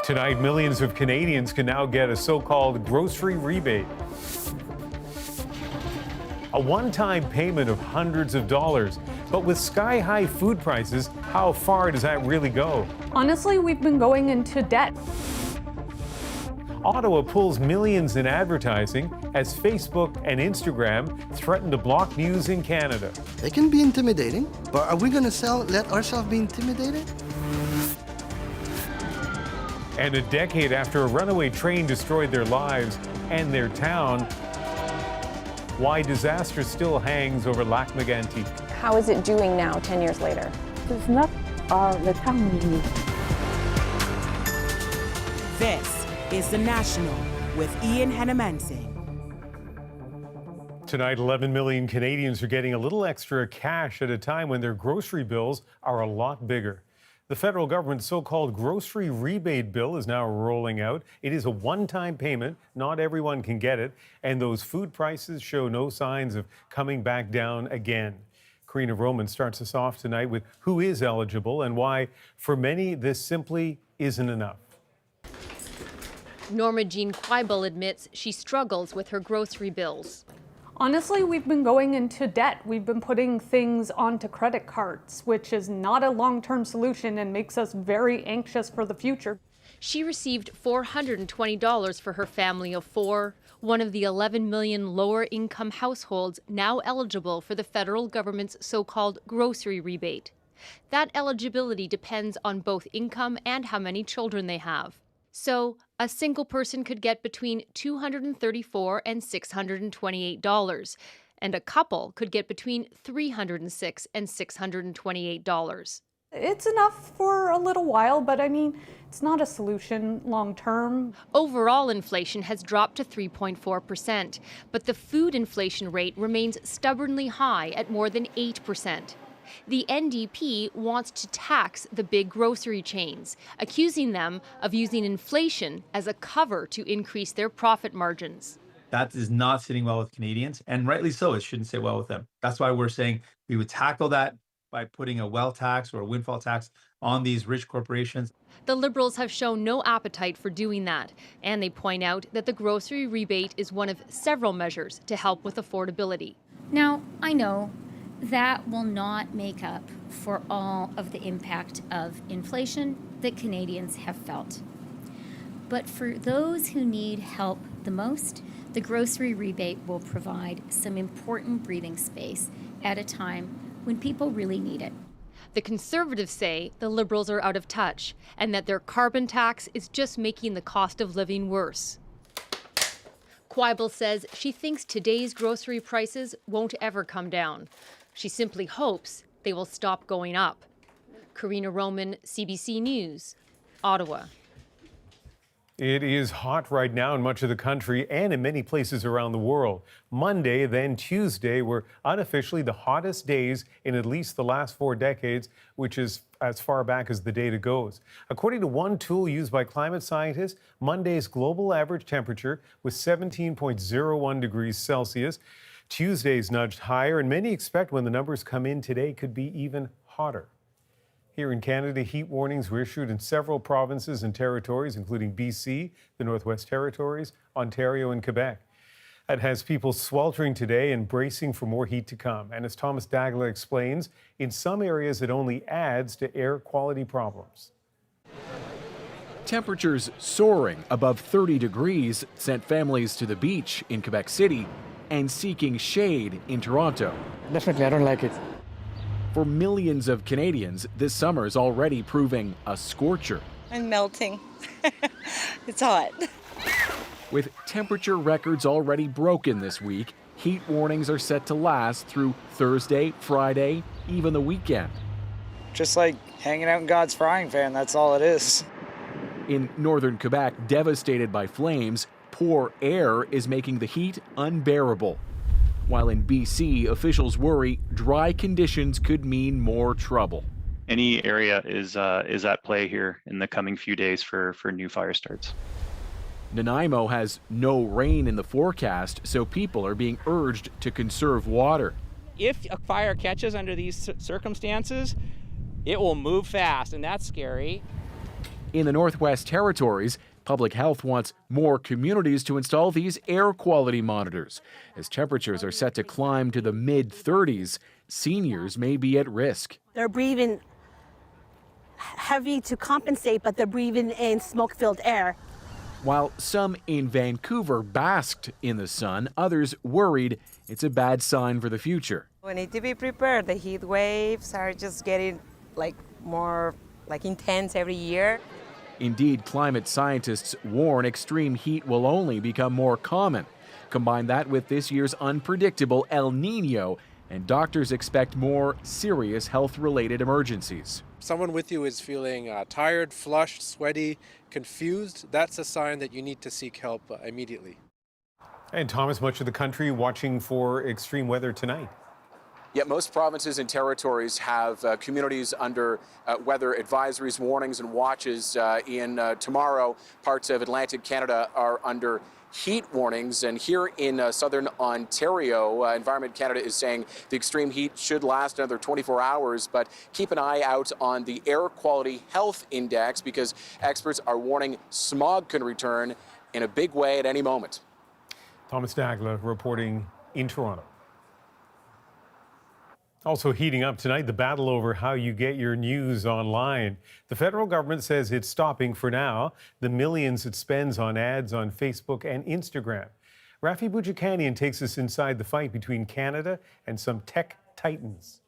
Tonight, millions of Canadians can now get a so-called grocery rebate. A one-time payment of hundreds of dollars. But with sky-high food prices, how far does that really go? Honestly, we've been going into debt. Ottawa pulls millions in advertising as Facebook and Instagram threaten to block news in Canada. They can be intimidating, but are we going to let ourselves be intimidated? And a decade after a runaway train destroyed their lives and their town, why disaster still hangs over Lac-Mégantic. How is it doing now, 10 years later? It's not the town we need. This is The National with Ian Henemansing. Tonight, 11 million Canadians are getting a little extra cash at a time when their grocery bills are a lot bigger. The federal government's so-called grocery rebate bill is now rolling out. It is a one-time payment. Not everyone can get it. And those food prices show no signs of coming back down again. Karina Roman starts us off tonight with who is eligible and why, for many, this simply isn't enough. Norma Jean Quibel admits she struggles with her grocery bills. Honestly, we've been going into debt. We've been putting things onto credit cards, which is not a long-term solution and makes us very anxious for the future. She received $420 for her family of 4, one of the 11 million lower-income households now eligible for the federal government's so-called grocery rebate. That eligibility depends on both income and how many children they have. So, a single person could get between $234 and $628, and a couple could get between $306 and $628. It's enough for a little while, but I mean, it's not a solution long term. Overall inflation has dropped to 3.4%, but the food inflation rate remains stubbornly high at more than 8%. The NDP wants to tax the big grocery chains, accusing them of using inflation as a cover to increase their profit margins. That is not sitting well with Canadians, and rightly so. It shouldn't sit well with them. That's why we're saying we would tackle that by putting a wealth tax or a windfall tax on these rich corporations. The Liberals have shown no appetite for doing that, and they point out that the grocery rebate is one of several measures to help with affordability. Now, I know that will not make up for all of the impact of inflation that Canadians have felt. But for those who need help the most, the grocery rebate will provide some important breathing space at a time when people really need it. The Conservatives say the Liberals are out of touch and that their carbon tax is just making the cost of living worse. Quibel says she thinks today's grocery prices won't ever come down. She simply hopes they will stop going up. Karina Roman, CBC News, Ottawa. It is hot right now in much of the country and in many places around the world. Monday, then Tuesday were unofficially the hottest days in at least the last 4 decades, which is as far back as the data goes. According to one tool used by climate scientists, Monday's global average temperature was 17.01 degrees Celsius. Tuesday's nudged higher, and many expect when the numbers come in today could be even hotter. Here in Canada, heat warnings were issued in several provinces and territories, including BC, the Northwest Territories, Ontario, and Quebec. That has people sweltering today and bracing for more heat to come. And as Thomas Dagla explains, in some areas it only adds to air quality problems. Temperatures soaring above 30 degrees sent families to the beach in Quebec City and seeking shade in Toronto. Definitely, I don't like it. For millions of Canadians, this summer is already proving a scorcher. I'm melting. It's hot. With temperature records already broken this week, heat warnings are set to last through Thursday, Friday, even the weekend. Just like hanging out in God's frying pan, that's all it is. In northern Quebec, devastated by flames, poor air is making the heat unbearable. While in BC, officials worry dry conditions could mean more trouble. Any area is at play here in the coming few days for new fire starts. Nanaimo has no rain in the forecast, so people are being urged to conserve water. If a fire catches under these circumstances, it will move fast, and that's scary. In the Northwest Territories, Public Health wants more communities to install these air quality monitors. As temperatures are set to climb to the mid-30s, seniors may be at risk. They're breathing heavy to compensate, but they're breathing in smoke-filled air. While some in Vancouver basked in the sun, others worried it's a bad sign for the future. We need to be prepared. The heat waves are just getting more intense every year. Indeed, climate scientists warn extreme heat will only become more common. Combine that with this year's unpredictable El Nino, and doctors expect more serious health-related emergencies. Someone with you is feeling tired, flushed, sweaty, confused. That's a sign that you need to seek help immediately. And Thomas, much of the country watching for extreme weather tonight. Yet most provinces and territories have communities under weather advisories, warnings, and watches. Tomorrow, parts of Atlantic Canada are under heat warnings. And here in southern Ontario, Environment Canada is saying the extreme heat should last another 24 hours. But keep an eye out on the Air Quality Health Index, because experts are warning smog can return in a big way at any moment. Thomas Dagla reporting in Toronto. Also heating up tonight, the battle over how you get your news online. The federal government says it's stopping for now the millions it spends on ads on Facebook and Instagram. Rafi Boudjikanian takes us inside the fight between Canada and some tech titans.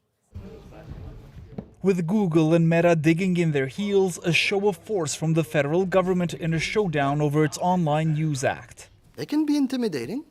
With Google and Meta digging in their heels, a show of force from the federal government in a showdown over its Online News Act. They can be intimidating,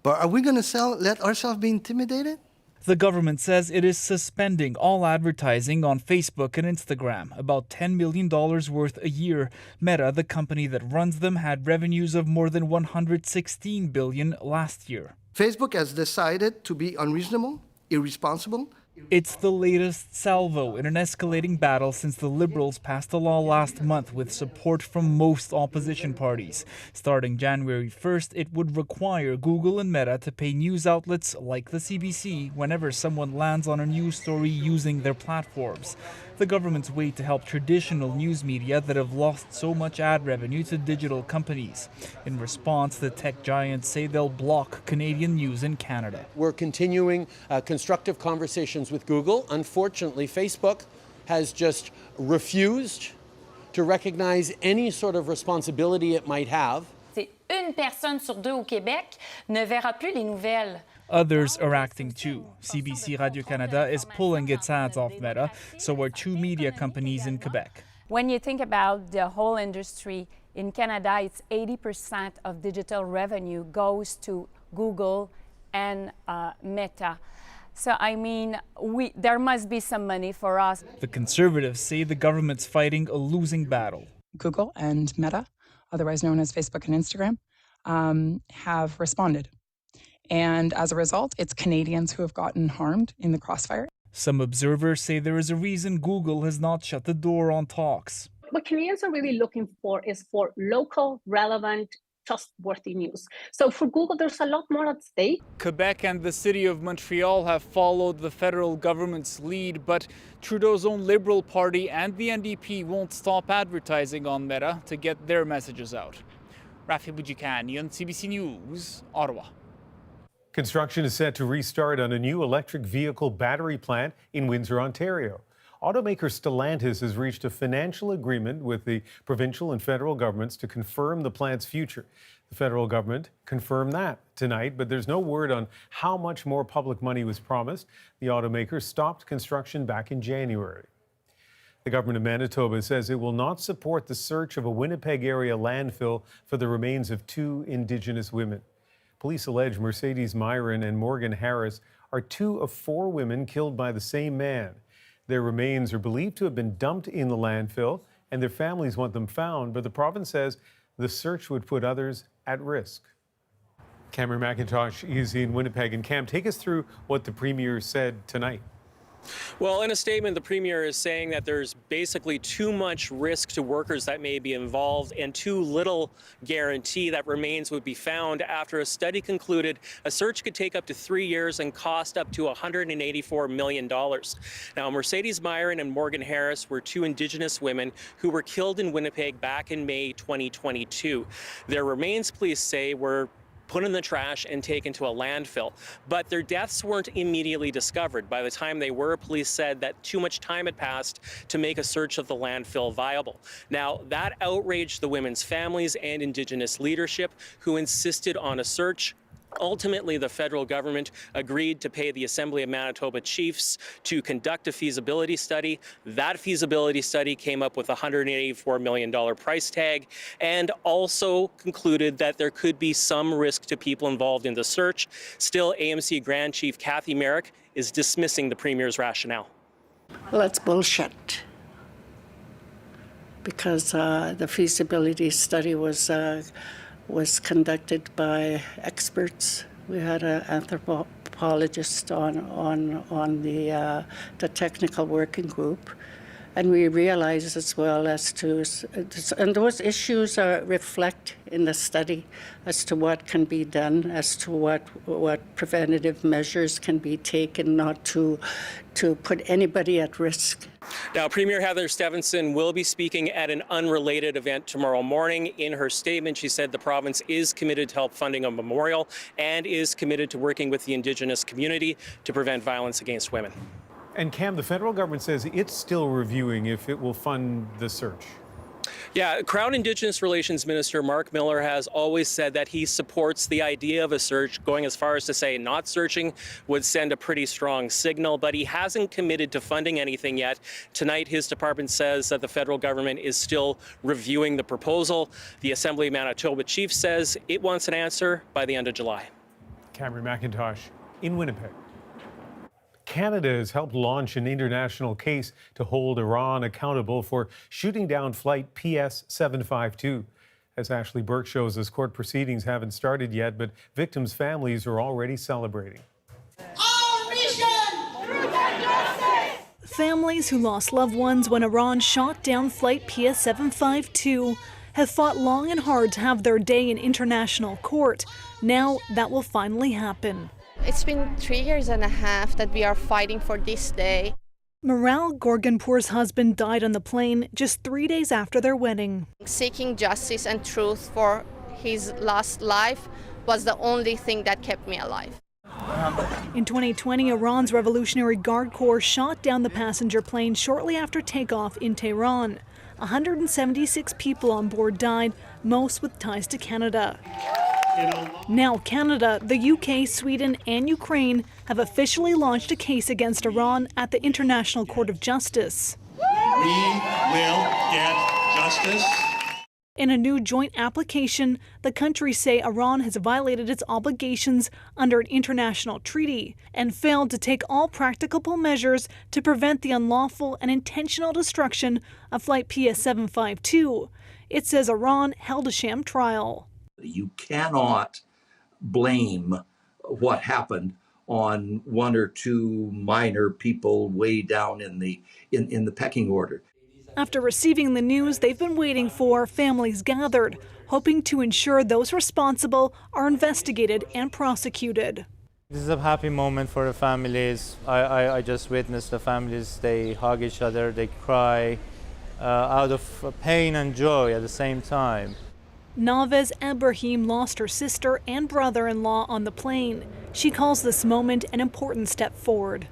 but are we going to let ourselves be intimidated? The government says it is suspending all advertising on Facebook and Instagram, about $10 million worth a year. Meta, the company that runs them, had revenues of more than $116 billion last year. Facebook has decided to be unreasonable, irresponsible. It's the latest salvo in an escalating battle since the Liberals passed a law last month with support from most opposition parties. Starting January 1st, it would require Google and Meta to pay news outlets like the CBC whenever someone lands on a news story using their platforms. The government's way to help traditional news media that have lost so much ad revenue to digital companies. In response, the tech giants say they'll block Canadian news in Canada. We're continuing constructive conversations with Google. Unfortunately, Facebook has just refused to recognize any sort of responsibility it might have. Une personne sur deux au Québec ne verra plus les nouvelles. Others are acting too. CBC Radio-Canada is pulling its ads off Meta, so are two media companies in Quebec. When you think about the whole industry, in Canada, it's 80% of digital revenue goes to Google and Meta. So, I mean, there must be some money for us. The Conservatives say the government's fighting a losing battle. Google and Meta, otherwise known as Facebook and Instagram, have responded. And as a result, it's Canadians who have gotten harmed in the crossfire. Some observers say there is a reason Google has not shut the door on talks. What Canadians are really looking for is for local, relevant, trustworthy news. So for Google, there's a lot more at stake. Quebec and the city of Montreal have followed the federal government's lead, but Trudeau's own Liberal Party and the NDP won't stop advertising on Meta to get their messages out. Rafi Boudjikanian, CBC News, Ottawa. Construction is set to restart on a new electric vehicle battery plant in Windsor, Ontario. Automaker Stellantis has reached a financial agreement with the provincial and federal governments to confirm the plant's future. The federal government confirmed that tonight, but there's no word on how much more public money was promised. The automaker stopped construction back in January. The government of Manitoba says it will not support the search of a Winnipeg area landfill for the remains of two Indigenous women. Police allege Mercedes Myron and Morgan Harris are two of four women killed by the same man. Their remains are believed to have been dumped in the landfill, and their families want them found, but the province says the search would put others at risk. Cameron McIntosh is in Winnipeg. And Cam, take us through what the Premier said tonight. Well, in a statement, the Premier is saying that there's basically too much risk to workers that may be involved and too little guarantee that remains would be found after a study concluded a search could take up to 3 years and cost up to $184 million. Now, Mercedes Myron and Morgan Harris were two Indigenous women who were killed in Winnipeg back in May 2022. Their remains, police say, were put in the trash and taken to a landfill. But their deaths weren't immediately discovered. By the time they were, police said that too much time had passed to make a search of the landfill viable. Now, that outraged the women's families and Indigenous leadership, who insisted on a search. Ultimately, the federal government agreed to pay the Assembly of Manitoba chiefs to conduct a feasibility study. That feasibility study came up with a $184 million price tag and also concluded that there could be some risk to people involved in the search. Still, AMC Grand Chief Kathy Merrick is dismissing the Premier's rationale. Well, that's bullshit. Because the feasibility study was conducted by experts. We had an anthropologist on the technical working group, and we realized as well as to, and those issues reflect in the study as to what can be done, as to what preventative measures can be taken not to put anybody at risk. Now, Premier Heather Stefanson will be speaking at an unrelated event tomorrow morning. In her statement, she said the province is committed to help funding a memorial and is committed to working with the Indigenous community to prevent violence against women. And Cam, the federal government says it's still reviewing if it will fund the search. Yeah, Crown Indigenous Relations Minister Mark Miller has always said that he supports the idea of a search, going as far as to say not searching would send a pretty strong signal, but he hasn't committed to funding anything yet. Tonight, his department says that the federal government is still reviewing the proposal. The Assembly of Manitoba chief says it wants an answer by the end of July. Cameron McIntosh in Winnipeg. Canada has helped launch an international case to hold Iran accountable for shooting down Flight PS752. As Ashley Burke shows us, court proceedings haven't started yet, but victims' families are already celebrating. Our mission! Protect justice! Families who lost loved ones when Iran shot down Flight PS752 have fought long and hard to have their day in international court. Now that will finally happen. It's been 3 years and a half that we are fighting for this day. Maral Gorganpour's husband died on the plane just 3 days after their wedding. Seeking justice and truth for his lost life was the only thing that kept me alive. In 2020, Iran's Revolutionary Guard Corps shot down the passenger plane shortly after takeoff in Tehran. 176 people on board died, most with ties to Canada. Now Canada, the UK, Sweden and Ukraine have officially launched a case against Iran at the International Court of Justice. We will get justice. In a new joint application, the countries say Iran has violated its obligations under an international treaty and failed to take all practicable measures to prevent the unlawful and intentional destruction of Flight PS752. It says Iran held a sham trial. You cannot blame what happened on one or two minor people way down in the pecking order. After receiving the news they've been waiting for, families gathered, hoping to ensure those responsible are investigated and prosecuted. This is a happy moment for the families. I just witnessed the families, they hug each other, they cry out of pain and joy at the same time. Navez Ibrahim lost her sister and brother-in-law on the plane. She calls this moment an important step forward.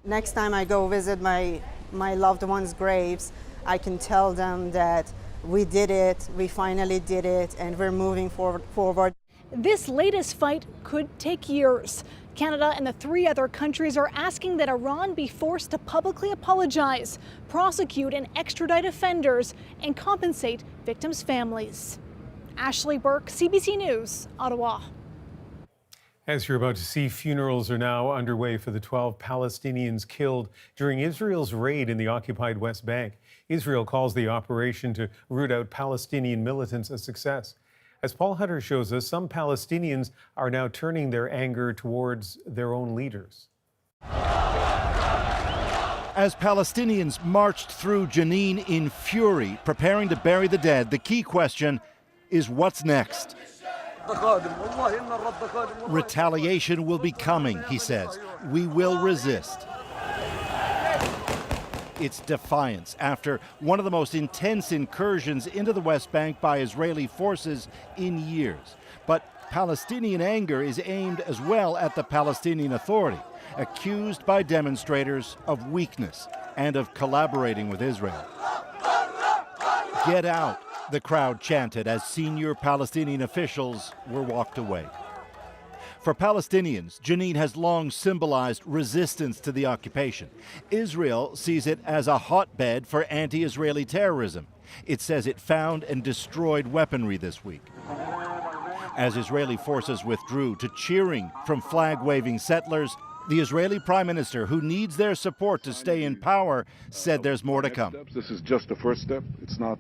Next time I go visit my loved ones' graves, I can tell them that we did it, we finally did it, and we're moving forward. This latest fight could take years. Canada and the 3 other countries are asking that Iran be forced to publicly apologize, prosecute and extradite offenders, and compensate victims' families. Ashley Burke, CBC News, Ottawa. As you're about to see, funerals are now underway for the 12 Palestinians killed during Israel's raid in the occupied West Bank. Israel calls the operation to root out Palestinian militants a success. As Paul Hunter shows us, some Palestinians are now turning their anger towards their own leaders. As Palestinians marched through Jenin in fury, preparing to bury the dead, the key question is what's next? Retaliation will be coming, he says. We will resist. It's defiance after one of the most intense incursions into the West Bank by Israeli forces in years. But Palestinian anger is aimed as well at the Palestinian Authority, accused by demonstrators of weakness and of collaborating with Israel. Get out, the crowd chanted as senior Palestinian officials were walked away. For Palestinians, Jenin has long symbolized resistance to the occupation. Israel sees it as a hotbed for anti-Israeli terrorism. It says it found and destroyed weaponry this week. As Israeli forces withdrew to cheering from flag-waving settlers, the Israeli Prime Minister, who needs their support to stay in power, said there's more to come. This is just the first step. It's not,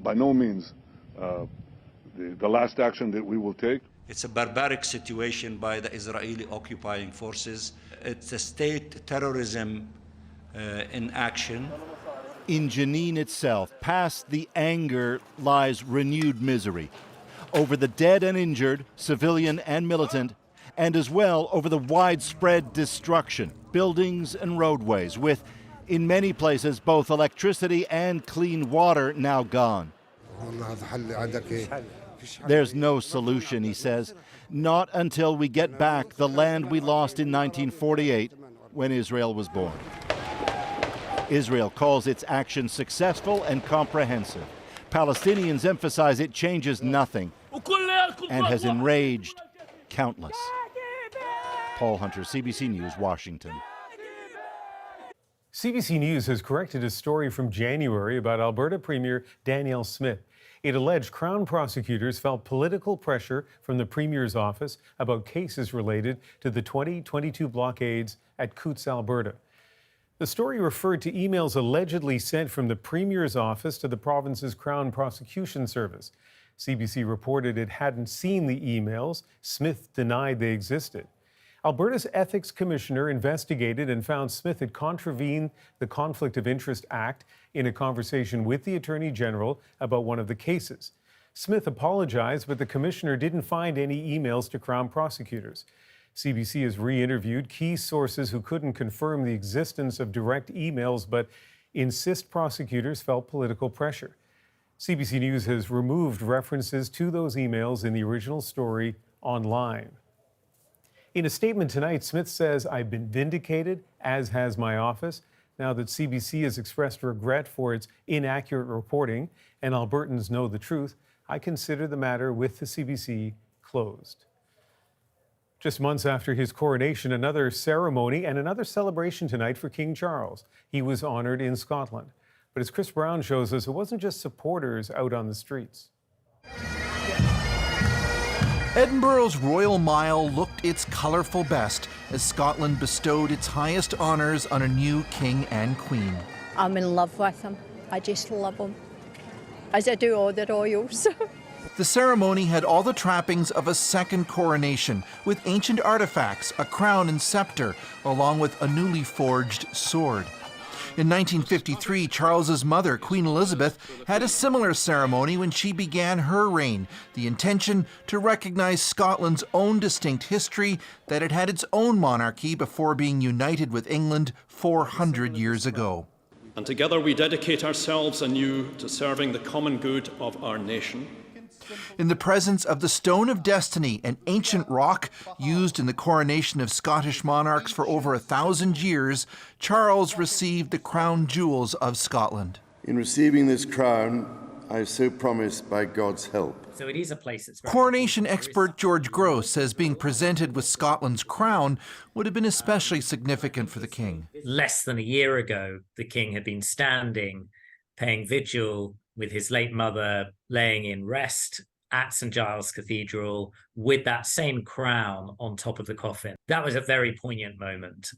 by no means, the last action that we will take. It's a barbaric situation by the Israeli occupying forces. It's a state terrorism in action. In Jenin itself, past the anger lies renewed misery over the dead and injured, civilian and militant, and as well over the widespread destruction, buildings and roadways, with, in many places, both electricity and clean water now gone. There's no solution, he says, not until we get back the land we lost in 1948 when Israel was born. Israel calls its action successful and comprehensive. Palestinians emphasize it changes nothing and has enraged countless. Paul Hunter, CBC News, Washington. CBC News has corrected a story from January about Alberta Premier Danielle Smith. It alleged Crown prosecutors felt political pressure from the Premier's office about cases related to the 2022 blockades at Coutts, Alberta. The story referred to emails allegedly sent from the Premier's office to the province's Crown Prosecution Service. CBC reported it hadn't seen the emails. Smith denied they existed. Alberta's Ethics Commissioner investigated and found Smith had contravened the Conflict of Interest Act in a conversation with the Attorney General about one of the cases. Smith apologized, but the Commissioner didn't find any emails to Crown prosecutors. CBC has re-interviewed key sources who couldn't confirm the existence of direct emails, but insist prosecutors felt political pressure. CBC News has removed references to those emails in the original story online. In a statement tonight, Smith says, "I've been vindicated, as has my office, now that CBC has expressed regret for its inaccurate reporting and Albertans know the truth. I consider the matter with the CBC closed." Just months after his coronation, another ceremony and another celebration tonight for King Charles. He was honored in Scotland. But as Chris Brown shows us, it wasn't just supporters out on the streets. Edinburgh's Royal Mile looked its colourful best as Scotland bestowed its highest honours on a new king and queen. I'm in love with him. I just love him, as I do all the royals. The ceremony had all the trappings of a second coronation, with ancient artifacts, a crown and sceptre, along with a newly forged sword. In 1953, Charles's mother, Queen Elizabeth, had a similar ceremony when she began her reign, the intention to recognize Scotland's own distinct history, that it had its own monarchy before being united with England 400 years ago. And together we dedicate ourselves anew to serving the common good of our nation. In the presence of the Stone of Destiny, an ancient rock used in the coronation of Scottish monarchs for over 1,000 years, Charles received the crown jewels of Scotland. In receiving this crown, I have so promised by God's help. So it is a place that's Coronation expert George Gross says being presented with Scotland's crown would have been especially significant for the king. Less than a year ago, the king had been standing, paying vigil with his late mother, laying in rest at St. Giles Cathedral with that same crown on top of the coffin. That was a very poignant moment.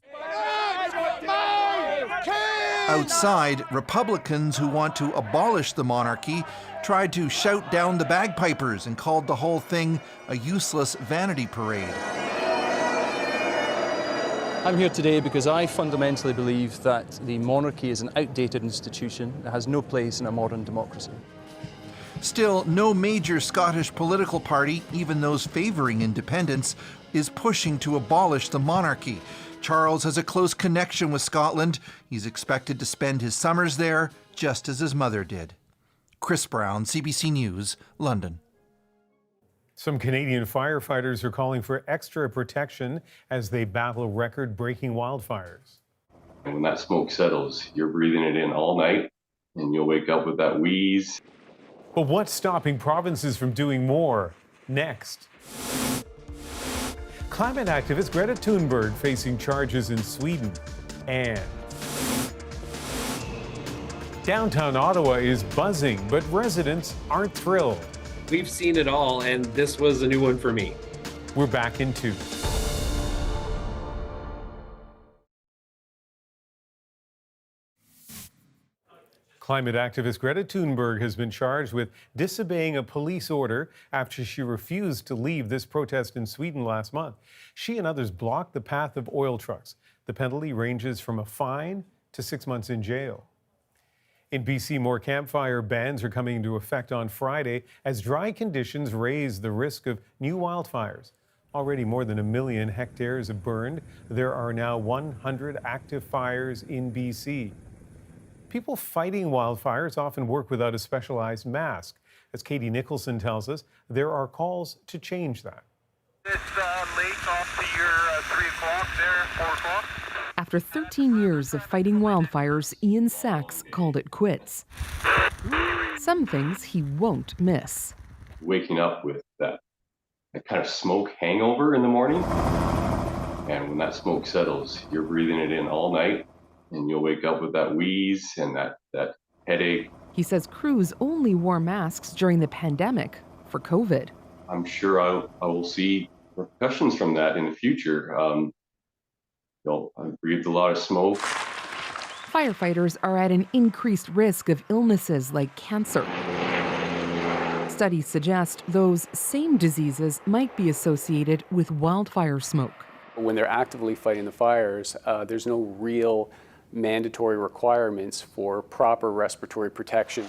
Outside, Republicans who want to abolish the monarchy tried to shout down the bagpipers and called the whole thing a useless vanity parade. I'm here today because I fundamentally believe that the monarchy is an outdated institution that has no place in a modern democracy. Still, no major Scottish political party, even those favouring independence, is pushing to abolish the monarchy. Charles has a close connection with Scotland. He's expected to spend his summers there, just as his mother did. Chris Brown, CBC News, London. Some Canadian firefighters are calling for extra protection as they battle record-breaking wildfires. When that smoke settles, you're breathing it in all night, and you'll wake up with that wheeze. But what's stopping provinces from doing more? Next. Climate activist Greta Thunberg facing charges in Sweden. And downtown Ottawa is buzzing, but residents aren't thrilled. We've seen it all, and this was a new one for me. We're back in 2. Climate activist Greta Thunberg has been charged with disobeying a police order after she refused to leave this protest in Sweden last month. She and others blocked the path of oil trucks. The penalty ranges from a fine to 6 months in jail. In BC, more campfire bans are coming into effect on Friday as dry conditions raise the risk of new wildfires. Already more than 1 million hectares have burned. There are now 100 active fires in BC. People fighting wildfires often work without a specialized mask. As Katie Nicholson tells us, there are calls to change that. It's late off to your 3 o'clock there, 4 o'clock. After 13 years of fighting wildfires, Ian Sachs called it quits. Some things he won't miss. Waking up with that kind of smoke hangover in the morning. And when that smoke settles, you're breathing it in all night, and you'll wake up with that wheeze and that headache. He says crews only wore masks during the pandemic for COVID. I'm sure I will see repercussions from that in the future. I breathed a lot of smoke. Firefighters are at an increased risk of illnesses like cancer. Studies suggest those same diseases might be associated with wildfire smoke. When they're actively fighting the fires, there's no real mandatory requirements for proper respiratory protection.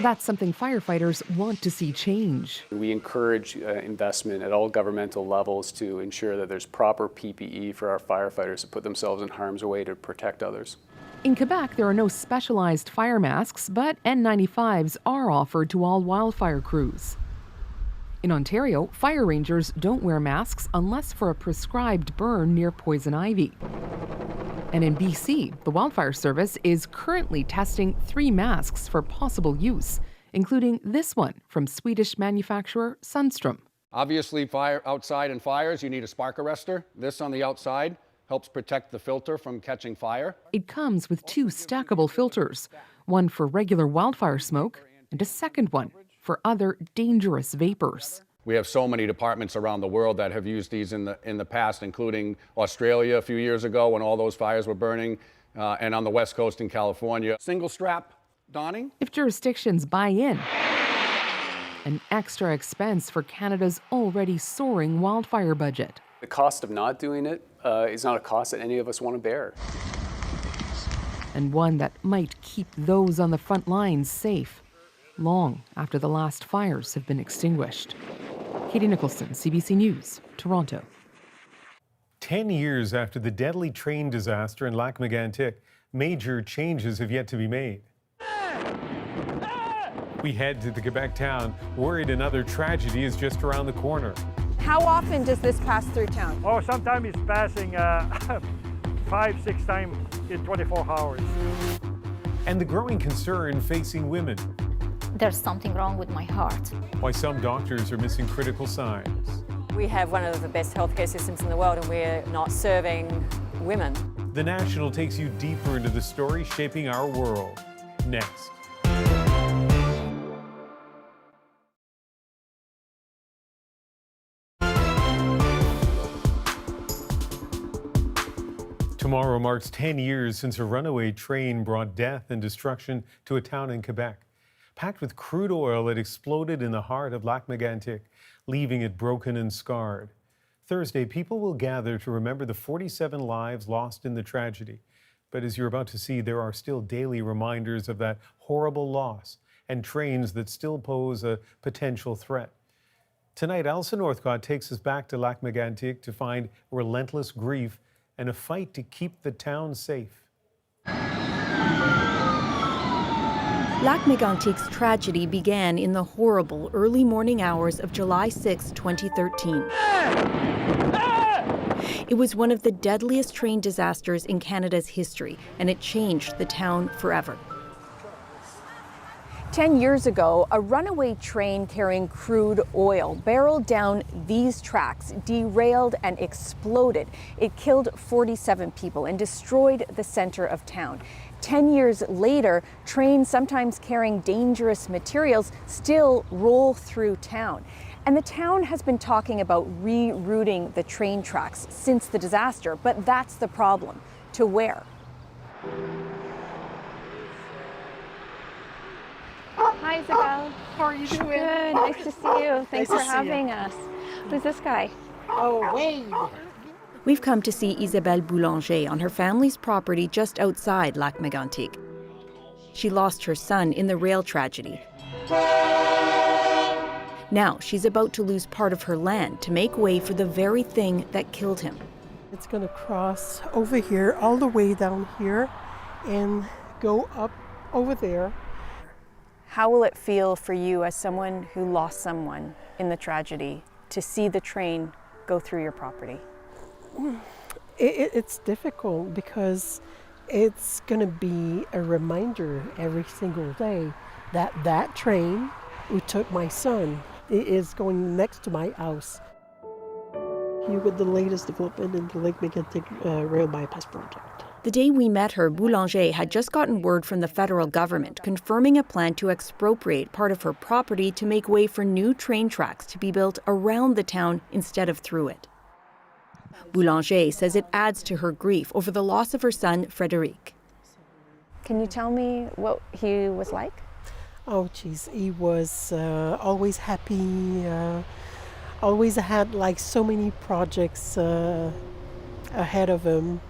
That's something firefighters want to see change. We encourage investment at all governmental levels to ensure that there's proper PPE for our firefighters to put themselves in harm's way to protect others. In Quebec, there are no specialized fire masks, but N95s are offered to all wildfire crews. In Ontario, fire rangers don't wear masks unless for a prescribed burn near poison ivy. And in BC, the Wildfire Service is currently testing 3 masks for possible use, including this one from Swedish manufacturer Sundstrom. Obviously, outside in fires, you need a spark arrestor. This on the outside helps protect the filter from catching fire. It comes with 2 stackable filters, one for regular wildfire smoke and a second one for other dangerous vapors. We have so many departments around the world that have used these in the past, including Australia a few years ago when all those fires were burning, and on the West Coast in California. Single strap donning. If jurisdictions buy in, an extra expense for Canada's already soaring wildfire budget. The cost of not doing it is not a cost that any of us want to bear. And one that might keep those on the front lines safe, long after the last fires have been extinguished. Katie Nicholson, CBC News, Toronto. 10 years after the deadly train disaster in Lac-Mégantic, major changes have yet to be made. We head to the Quebec town, worried another tragedy is just around the corner. How often does this pass through town? Oh, sometimes it's passing 5-6 times in 24 hours. And the growing concern facing women. There's something wrong with my heart. Why some doctors are missing critical signs. We have one of the best healthcare systems in the world, and we're not serving women. The National takes you deeper into the story shaping our world. Next. Tomorrow marks 10 years since a runaway train brought death and destruction to a town in Quebec. Packed with crude oil, it exploded in the heart of Lac-Mégantic, leaving it broken and scarred. Thursday, people will gather to remember the 47 lives lost in the tragedy. But as you're about to see, there are still daily reminders of that horrible loss and trains that still pose a potential threat. Tonight, Alison Northcott takes us back to Lac-Mégantic to find relentless grief and a fight to keep the town safe. Lac-Mégantic's tragedy began in the horrible early morning hours of July 6, 2013. It was one of the deadliest train disasters in Canada's history, and it changed the town forever. 10 years ago, a runaway train carrying crude oil barreled down these tracks, derailed and exploded. It killed 47 people and destroyed the center of town. 10 years later, trains sometimes carrying dangerous materials still roll through town. And the town has been talking about rerouting the train tracks since the disaster, but that's the problem. To where? Hi, Isabel. How are you doing? Good. Nice to see you. Thanks for having us. Who's this guy? Oh, Wade. We've come to see Isabelle Boulanger on her family's property just outside Lac-Mégantic. She lost her son in the rail tragedy. Now she's about to lose part of her land to make way for the very thing that killed him. It's going to cross over here, all the way down here, and go up over there. How will it feel for you as someone who lost someone in the tragedy to see the train go through your property? It's difficult because it's going to be a reminder every single day that that train who took my son is going next to my house. You with the latest development in the Lac-Mégantic rail bypass project. The day we met her, Boulanger had just gotten word from the federal government confirming a plan to expropriate part of her property to make way for new train tracks to be built around the town instead of through it. Boulanger says it adds to her grief over the loss of her son, Frédéric. Can you tell me what he was like? Oh, geez, he was always happy, always had like so many projects ahead of him.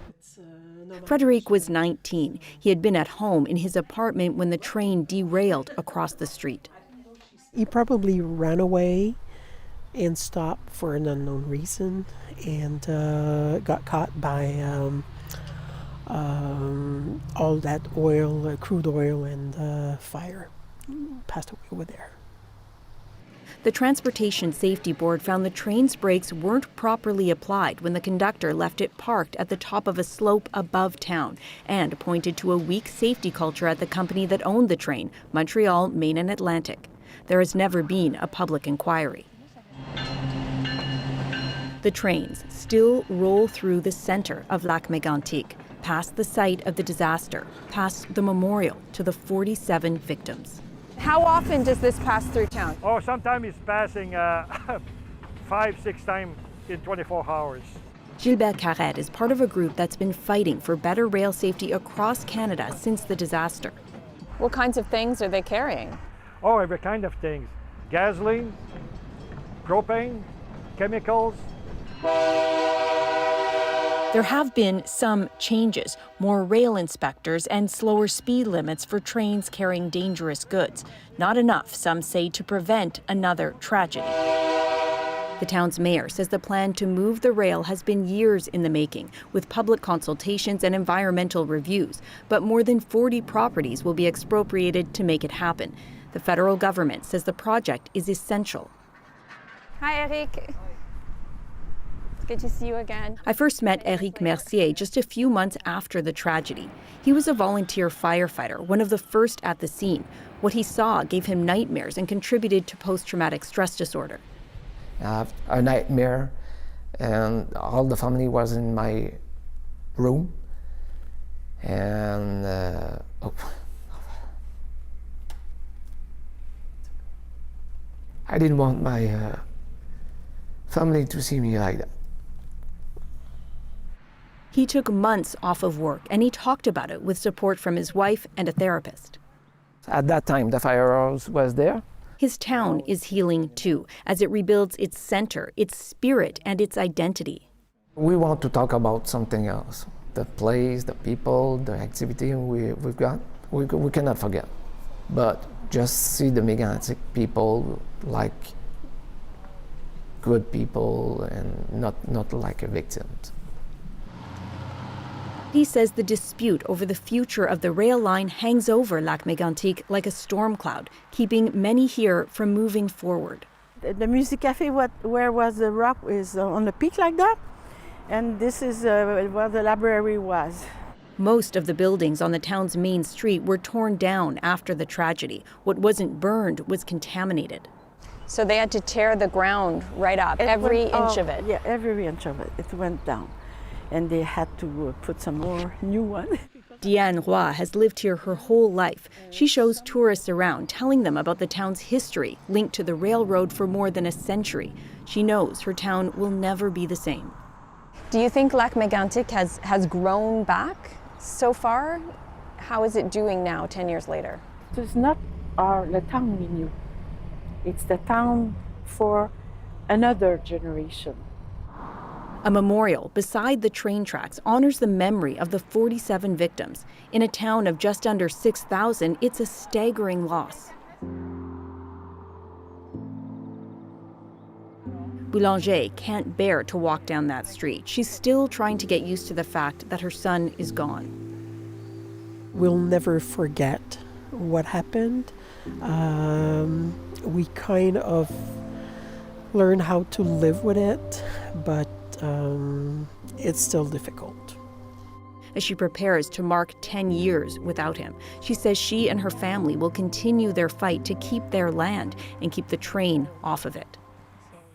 Frédéric was 19. He had been at home in his apartment when the train derailed across the street. He probably ran away and stopped for an unknown reason and got caught by all that oil, crude oil and fire. Passed away over there. The Transportation Safety Board found the train's brakes weren't properly applied when the conductor left it parked at the top of a slope above town and pointed to a weak safety culture at the company that owned the train, Montreal, Main and Atlantic. There has never been a public inquiry. The trains still roll through the center of Lac-Mégantic, past the site of the disaster, past the memorial to the 47 victims. How often does this pass through town? Oh, sometimes it's passing 5-6 times in 24 hours. Gilbert Carrette is part of a group that's been fighting for better rail safety across Canada since the disaster. What kinds of things are they carrying? Oh, every kind of things. Gasoline, propane, chemicals. There have been some changes, more rail inspectors and slower speed limits for trains carrying dangerous goods. Not enough, some say, to prevent another tragedy. The town's mayor says the plan to move the rail has been years in the making, with public consultations and environmental reviews, but more than 40 properties will be expropriated to make it happen. The federal government says the project is essential. Hi, Eric. Good to see you again. I first met Eric Mercier just a few months after the tragedy. He was a volunteer firefighter, one of the first at the scene. What he saw gave him nightmares and contributed to post-traumatic stress disorder. I have a nightmare, and all the family was in my room. And I didn't want my family to see me like that. He took months off of work, and he talked about it with support from his wife and a therapist. At that time, the fire hose was there, His town is healing too, as it rebuilds its center, its spirit, and its identity. We want to talk about something else. The place, the people, the activity we've got, we cannot forget. But just see the Mégantic people like good people and not like a victim. He says the dispute over the future of the rail line hangs over Lac-Mégantic like a storm cloud, keeping many here from moving forward. The music cafe where was the rock is on the peak like that, and this is where the library was. Most of the buildings on the town's main street were torn down after the tragedy. What wasn't burned was contaminated. So they had to tear the ground right up, every inch of it? Yeah, every inch of it. It went down. And they had to put some more new one. Diane Roy has lived here her whole life. She shows tourists around, telling them about the town's history, linked to the railroad for more than a century. She knows her town will never be the same. Do you think Lac-Mégantic has grown back so far? How is it doing now, 10 years later? It's not the town we knew. It's the town for another generation. A memorial beside the train tracks honors the memory of the 47 victims. In a town of just under 6,000, it's a staggering loss. Boulanger can't bear to walk down that street. She's still trying to get used to the fact that her son is gone. We'll never forget what happened. We kind of learn how to live with it, but it's still difficult. As she prepares to mark 10 years without him, she says she and her family will continue their fight to keep their land and keep the train off of it.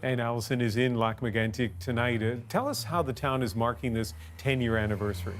And Allison is in Lac-Mégantic tonight. Tell us how the town is marking this 10-year anniversary.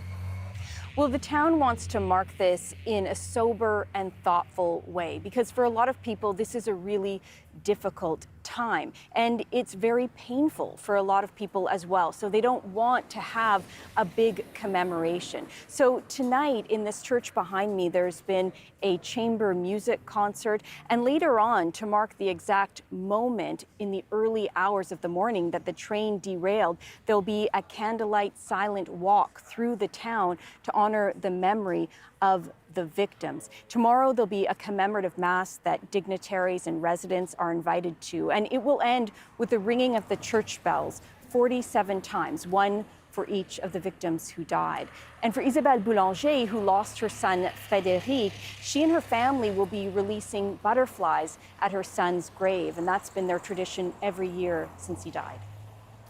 Well, the town wants to mark this in a sober and thoughtful way, because for a lot of people, this is a really difficult time, and it's very painful for a lot of people as well. So they don't want to have a big commemoration. So tonight in this church behind me, there's been a chamber music concert, and later on, to mark the exact moment in the early hours of the morning that the train derailed, there'll be a candlelight silent walk through the town to honor the memory of the victims. Tomorrow there'll be a commemorative mass that dignitaries and residents are invited to, and it will end with the ringing of the church bells 47 times, one for each of the victims who died. And for Isabelle Boulanger, who lost her son Frédéric, she and her family will be releasing butterflies at her son's grave, and that's been their tradition every year since he died.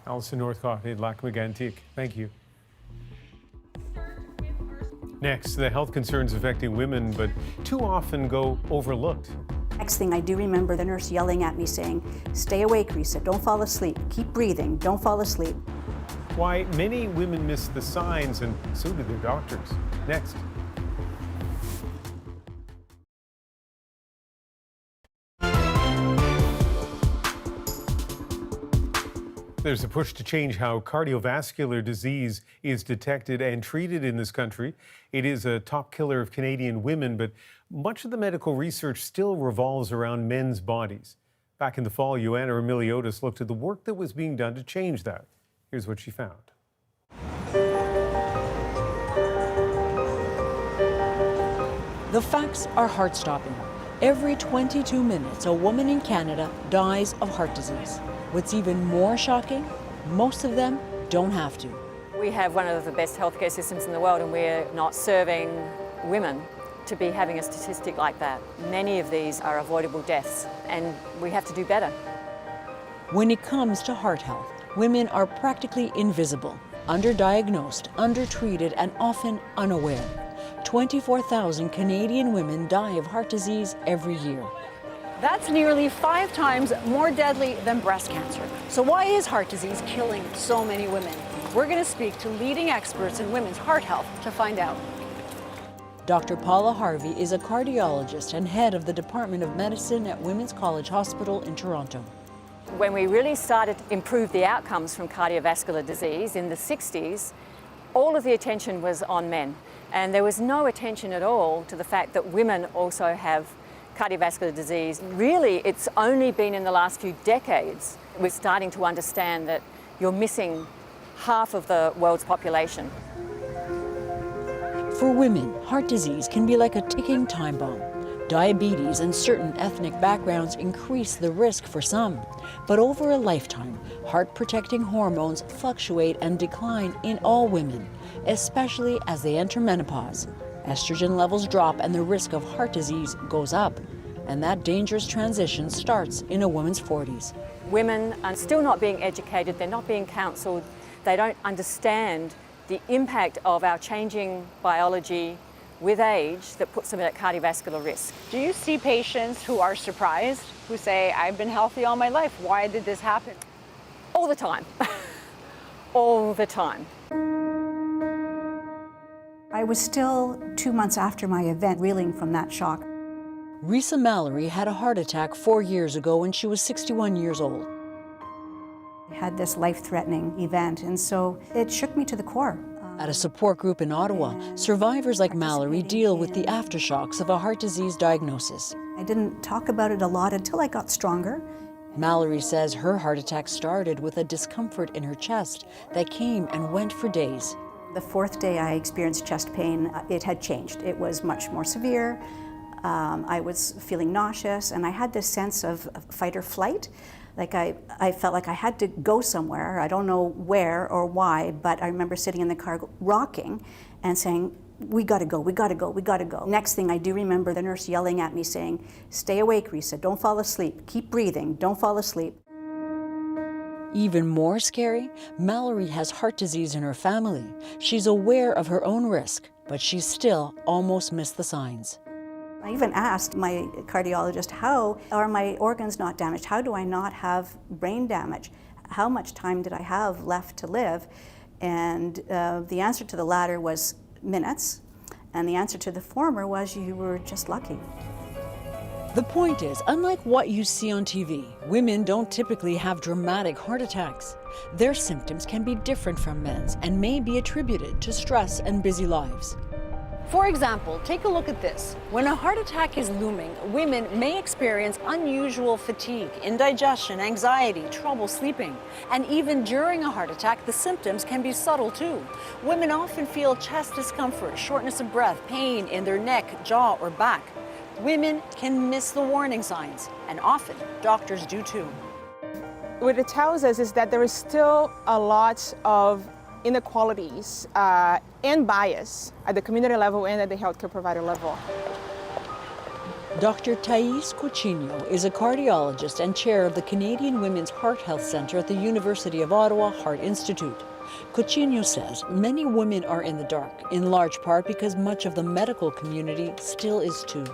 Allison Northcott in Lac-Mégantic. Thank you. Next, the health concerns affecting women, but too often go overlooked. Next thing I do remember the nurse yelling at me saying, "Stay awake, Risa, don't fall asleep. Keep breathing, don't fall asleep." Why many women miss the signs, and so do their doctors. Next. There's a push to change how cardiovascular disease is detected and treated in this country. It is a top killer of Canadian women, but much of the medical research still revolves around men's bodies. Back in the fall, Joanna Emiliotis looked at the work that was being done to change that. Here's what she found. The facts are heart-stopping. Every 22 minutes, a woman in Canada dies of heart disease. What's even more shocking, most of them don't have to. We have one of the best healthcare systems in the world, and we're not serving women to be having a statistic like that. Many of these are avoidable deaths, and we have to do better. When it comes to heart health, women are practically invisible, underdiagnosed, undertreated, and often unaware. 24,000 Canadian women die of heart disease every year. That's nearly 5 times more deadly than breast cancer. So why is heart disease killing so many women? We're going to speak to leading experts in women's heart health to find out. Dr. Paula Harvey is a cardiologist and head of the Department of Medicine at Women's College Hospital in Toronto. When we really started to improve the outcomes from cardiovascular disease in the 60s, all of the attention was on men. And there was no attention at all to the fact that women also have cardiovascular disease. Really, it's only been in the last few decades we're starting to understand that you're missing half of the world's population. For women, heart disease can be like a ticking time bomb. Diabetes and certain ethnic backgrounds increase the risk for some. But over a lifetime, heart-protecting hormones fluctuate and decline in all women, especially as they enter menopause. Estrogen levels drop and the risk of heart disease goes up. And that dangerous transition starts in a woman's 40s. Women are still not being educated, they're not being counseled, they don't understand the impact of our changing biology with age that puts them at cardiovascular risk. Do you see patients who are surprised, who say, I've been healthy all my life, why did this happen? All the time. All the time. I was still 2 months after my event reeling from that shock. Risa Mallory had a heart attack 4 years ago when she was 61 years old. I had this life-threatening event, and so it shook me to the core. At a support group in Ottawa, survivors like Mallory deal with the aftershocks of a heart disease diagnosis. I didn't talk about it a lot until I got stronger. Mallory says her heart attack started with a discomfort in her chest that came and went for days. The fourth day I experienced chest pain, it had changed. It was much more severe. I was feeling nauseous, and I had this sense of fight or flight. Like I felt like I had to go somewhere. I don't know where or why, but I remember sitting in the car rocking and saying, we gotta go, we gotta go, we gotta go. Next thing I do remember the nurse yelling at me saying, stay awake, Risa, don't fall asleep, keep breathing, don't fall asleep. Even more scary, Mallory has heart disease in her family. She's aware of her own risk, but she's still almost missed the signs. I even asked my cardiologist, how are my organs not damaged? How do I not have brain damage? How much time did I have left to live? And the answer to the latter was minutes, and the answer to the former was you were just lucky. The point is, unlike what you see on TV, women don't typically have dramatic heart attacks. Their symptoms can be different from men's and may be attributed to stress and busy lives. For example, take a look at this. When a heart attack is looming, women may experience unusual fatigue, indigestion, anxiety, trouble sleeping. And even during a heart attack, the symptoms can be subtle too. Women often feel chest discomfort, shortness of breath, pain in their neck, jaw, or back. Women can miss the warning signs, and often doctors do too. What it tells us is that there is still a lot of inequalities and bias at the community level and at the healthcare provider level. Dr. Thais Coutinho is a cardiologist and chair of the Canadian Women's Heart Health Centre at the University of Ottawa Heart Institute. Coutinho says many women are in the dark, in large part because much of the medical community still is too.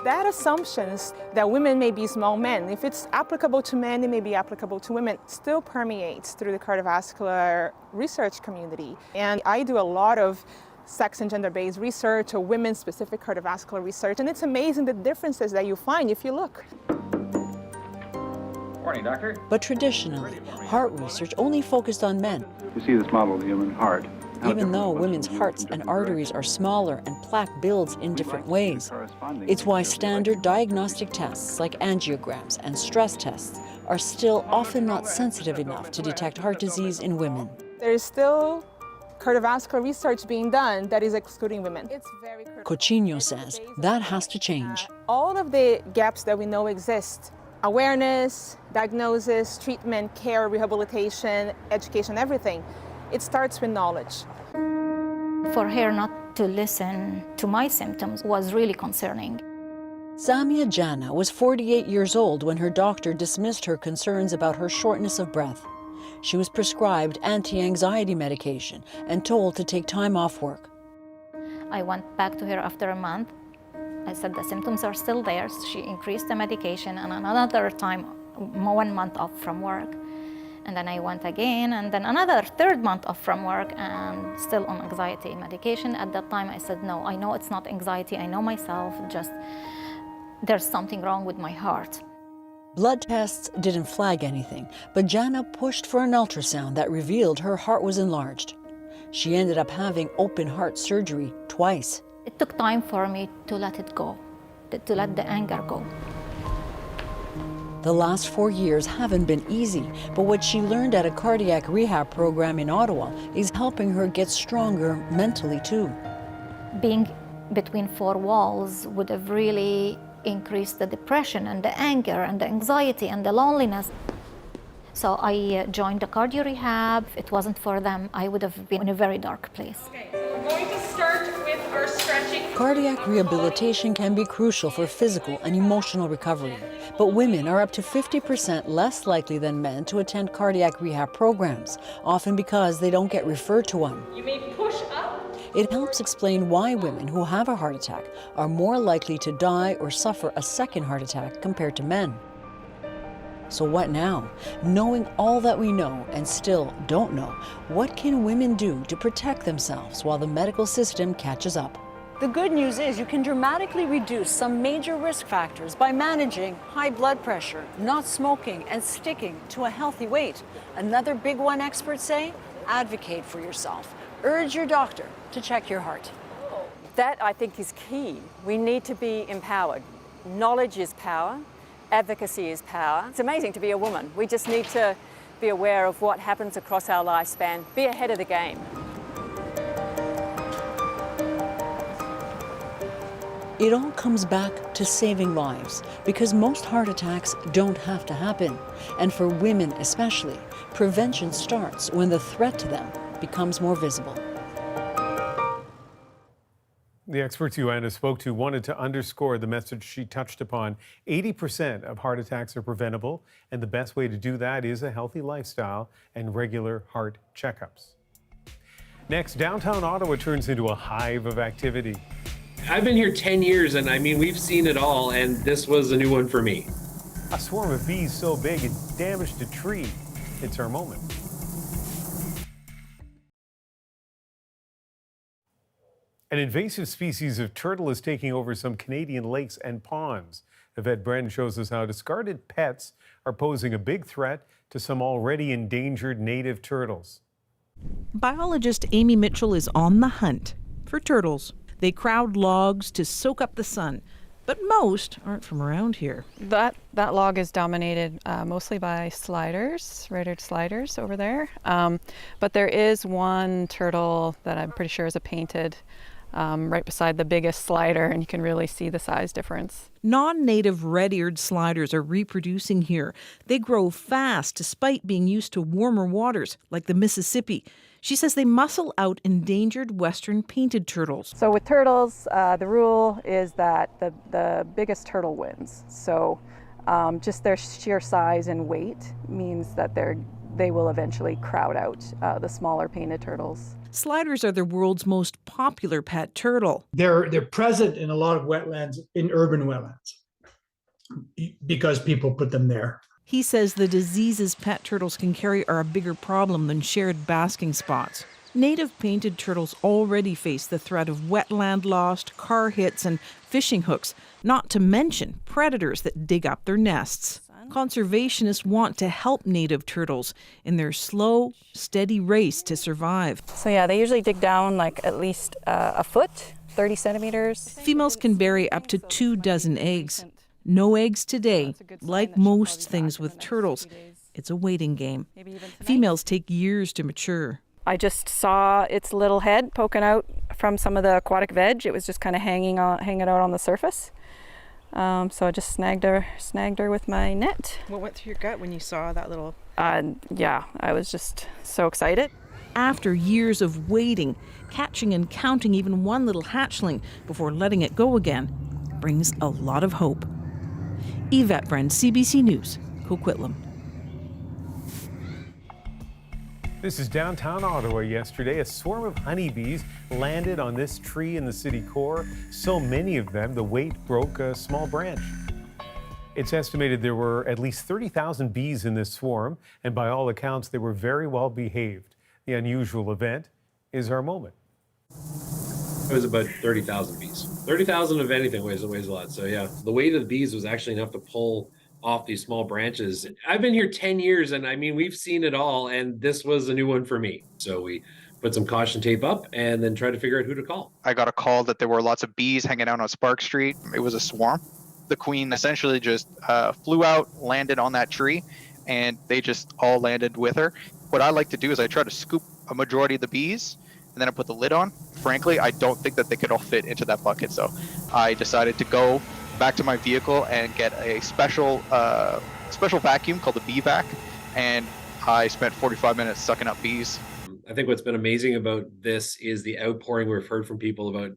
That assumptions that women may be small men, if it's applicable to men, it may be applicable to women, still permeates through the cardiovascular research community. And I do a lot of sex and gender-based research or women-specific cardiovascular research, and it's amazing the differences that you find if you look. Morning, doctor. But traditionally, heart research only focused on men. You see this model of the human heart. Even though women's hearts and arteries are smaller and plaque builds in different ways. It's why standard diagnostic tests like angiograms and stress tests are still often not sensitive enough to detect heart disease in women. There is still cardiovascular research being done that is excluding women. It's very critical. Coutinho says that has to change. All of the gaps that we know exist, awareness, diagnosis, treatment, care, rehabilitation, education, everything, it starts with knowledge. For her not to listen to my symptoms was really concerning. Samia Jana was 48 years old when her doctor dismissed her concerns about her shortness of breath. She was prescribed anti-anxiety medication and told to take time off work. I went back to her after a month. I said the symptoms are still there. So she increased the medication, and another time, 1 month off from work. And then I went again, and then another 3rd month off from work and still on anxiety medication. At that time I said, no, I know it's not anxiety, I know myself, just there's something wrong with my heart. Blood tests didn't flag anything, but Jana pushed for an ultrasound that revealed her heart was enlarged. She ended up having open heart surgery twice. It took time for me to let it go. to let the anger go. The last 4 years haven't been easy, but what she learned at a cardiac rehab program in Ottawa is helping her get stronger mentally too. Being between four walls would have really increased the depression and the anger and the anxiety and the loneliness. So I joined the cardio rehab. If it wasn't for them, I would have been in a very dark place. Okay, so we're going to start with our stretching. Cardiac rehabilitation can be crucial for physical and emotional recovery, but women are up to 50% less likely than men to attend cardiac rehab programs, often because they don't get referred to one. You may push up. It helps explain why women who have a heart attack are more likely to die or suffer a second heart attack compared to men. So what now? Knowing all that we know and still don't know, what can women do to protect themselves while the medical system catches up? The good news is you can dramatically reduce some major risk factors by managing high blood pressure, not smoking, and sticking to a healthy weight. Another big one, experts say, advocate for yourself. Urge your doctor to check your heart. That, I think, is key. We need to be empowered. Knowledge is power. Advocacy is power. It's amazing to be a woman. We just need to be aware of what happens across our lifespan, be ahead of the game. It all comes back to saving lives, because most heart attacks don't have to happen. And for women especially, prevention starts when the threat to them becomes more visible. The experts Joanna spoke to wanted to underscore the message she touched upon. 80% of heart attacks are preventable, and the best way to do that is a healthy lifestyle and regular heart checkups. Next, downtown Ottawa turns into a hive of activity. I've been here 10 years, and I mean, we've seen it all, and this was a new one for me. A swarm of bees so big it damaged a tree. It's our moment. An invasive species of turtle is taking over some Canadian lakes and ponds. Yvette Bren shows us how discarded pets are posing a big threat to some already endangered native turtles. Biologist Amy Mitchell is on the hunt for turtles. They crowd logs to soak up the sun, but most aren't from around here. That log is dominated mostly by sliders, red-eared sliders over there. But there is one turtle that I'm pretty sure is a painted right beside the biggest slider, and you can really see the size difference. Non-native red-eared sliders are reproducing here. They grow fast despite being used to warmer waters like the Mississippi. She says they muscle out endangered western painted turtles. So with turtles, the rule is that the biggest turtle wins. So just their sheer size and weight means that they will eventually crowd out the smaller painted turtles. Sliders are the world's most popular pet turtle. They're present in a lot of wetlands, in urban wetlands, because people put them there. He says the diseases pet turtles can carry are a bigger problem than shared basking spots. Native painted turtles already face the threat of wetland loss, car hits, and fishing hooks, not to mention predators that dig up their nests. Conservationists want to help native turtles in their slow, steady race to survive. So yeah, they usually dig down like at least a foot, 30 centimeters. Females can bury up to 24 eggs. No eggs today. Like most things with turtles, it's a waiting game. Females take years to mature. I just saw its little head poking out from some of the aquatic veg. It was just kind of hanging out on the surface. So I just snagged her with my net. What went through your gut when you saw that little? Yeah, I was just so excited. After years of waiting, catching and counting even one little hatchling before letting it go again brings a lot of hope. Yvette Bren, CBC News, Coquitlam. This is downtown Ottawa yesterday. A swarm of honeybees landed on this tree in the city core. So many of them, the weight broke a small branch. It's estimated there were at least 30,000 bees in this swarm, and by all accounts, they were very well behaved. The unusual event is our moment. It was about 30,000 bees. 30,000 of anything weighs a lot. So yeah, the weight of the bees was actually enough to pull off these small branches. I've been here 10 years, and I mean, we've seen it all, and this was a new one for me. So we put some caution tape up, and then try to figure out who to call. I got a call that there were lots of bees hanging out on Spark Street. It was a swarm. The queen essentially just flew out, landed on that tree, and they just all landed with her. What I like to do is I try to scoop a majority of the bees, and then I put the lid on. Frankly, I don't think that they could all fit into that bucket, so I decided to go back to my vehicle and get a special vacuum called the bee vac, and I spent 45 minutes sucking up bees. I think what's been amazing about this is the outpouring we've heard from people about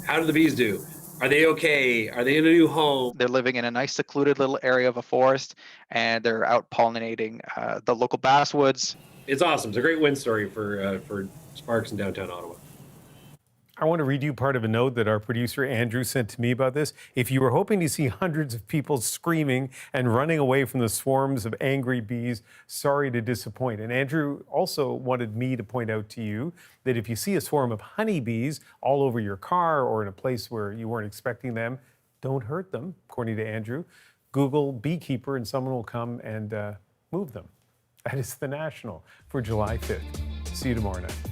how do the bees do? Are they okay? Are they in a new home? They're living in a nice secluded little area of a forest, and they're out pollinating the local basswoods. It's awesome. It's a great win story for Sparks in downtown Ottawa. I want to read you part of a note that our producer Andrew sent to me about this. If you were hoping to see hundreds of people screaming and running away from the swarms of angry bees, sorry to disappoint. And Andrew also wanted me to point out to you that if you see a swarm of honeybees all over your car or in a place where you weren't expecting them, don't hurt them, according to Andrew. Google beekeeper and someone will come and move them. That is The National for July 5th. See you tomorrow night.